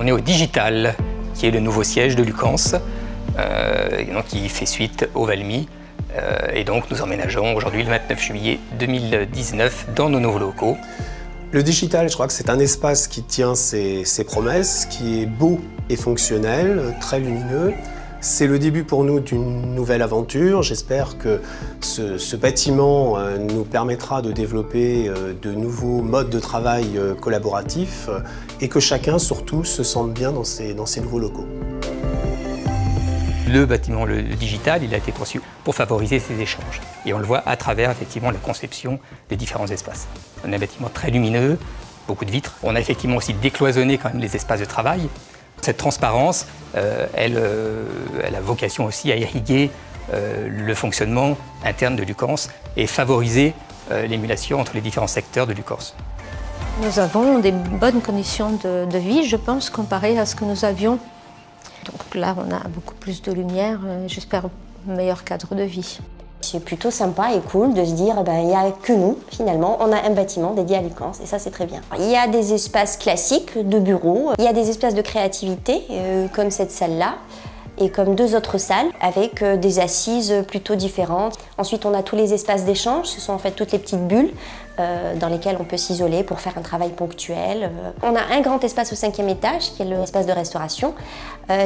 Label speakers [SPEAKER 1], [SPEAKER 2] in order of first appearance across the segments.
[SPEAKER 1] On est au Digital, qui est le nouveau siège de Lucans, qui fait suite au Valmy. Et donc nous emménageons aujourd'hui le 29 juillet 2019 dans nos nouveaux locaux.
[SPEAKER 2] Le Digital, je crois que c'est un espace qui tient ses promesses, qui est beau et fonctionnel, très lumineux. C'est le début pour nous d'une nouvelle aventure. J'espère que ce bâtiment nous permettra de développer de nouveaux modes de travail collaboratifs et que chacun, surtout, se sente bien dans ces nouveaux locaux.
[SPEAKER 1] Le bâtiment, le Digital, il a été conçu pour favoriser ces échanges. Et on le voit à travers effectivement la conception des différents espaces. On a un bâtiment très lumineux, beaucoup de vitres. On a effectivement aussi décloisonné quand même les espaces de travail. Cette transparence, elle a vocation aussi à irriguer le fonctionnement interne de Lucans et favoriser l'émulation entre les différents secteurs de Lucans.
[SPEAKER 3] Nous avons des bonnes conditions de vie, je pense, comparées à ce que nous avions. Donc là, on a beaucoup plus de lumière, j'espère un meilleur cadre de vie.
[SPEAKER 4] C'est plutôt sympa et cool de se dire, il n'y a que nous, finalement, on a un bâtiment dédié à Lucans, et ça c'est très bien. Il y a des espaces classiques de bureaux, il y a des espaces de créativité, comme cette salle-là, et comme deux autres salles, avec des assises plutôt différentes. Ensuite, on a tous les espaces d'échange, ce sont en fait toutes les petites bulles dans lesquelles on peut s'isoler pour faire un travail ponctuel. On a un grand espace au 5e étage, qui est l'espace de restauration,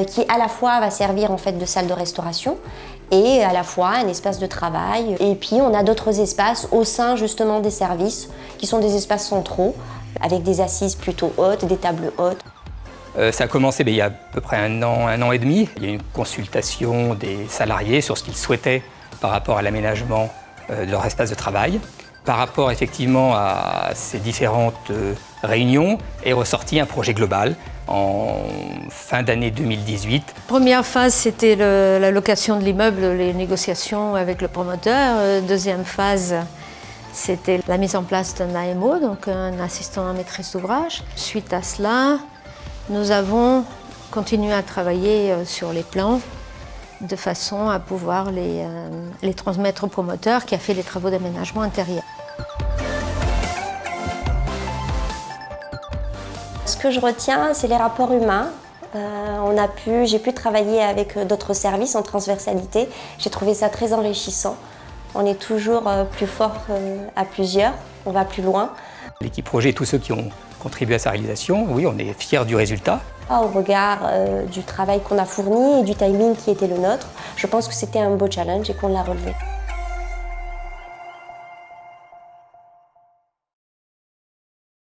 [SPEAKER 4] qui à la fois va servir en fait de salle de restauration, et à la fois un espace de travail. Et puis on a d'autres espaces au sein justement des services, qui sont des espaces centraux, avec des assises plutôt hautes, des tables hautes.
[SPEAKER 1] Ça a commencé il y a à peu près un an et demi. Il y a eu une consultation des salariés sur ce qu'ils souhaitaient par rapport à l'aménagement de leur espace de travail. Par rapport effectivement à ces différentes réunions, est ressorti un projet global en fin d'année 2018.
[SPEAKER 3] Première phase, c'était la location de l'immeuble, les négociations avec le promoteur. Deuxième phase, c'était la mise en place d'un AMO, donc un assistant à maîtrise d'ouvrage. Suite à cela, nous avons continué à travailler sur les plans de façon à pouvoir les transmettre au promoteur qui a fait les travaux d'aménagement intérieur.
[SPEAKER 4] Ce que je retiens, c'est les rapports humains. J'ai pu travailler avec d'autres services en transversalité. J'ai trouvé ça très enrichissant. On est toujours plus fort à plusieurs, on va plus loin.
[SPEAKER 1] L'équipe projet et tous ceux qui ont contribué à sa réalisation, oui, on est fiers du résultat.
[SPEAKER 4] Au regard du travail qu'on a fourni et du timing qui était le nôtre, je pense que c'était un beau challenge et qu'on l'a relevé.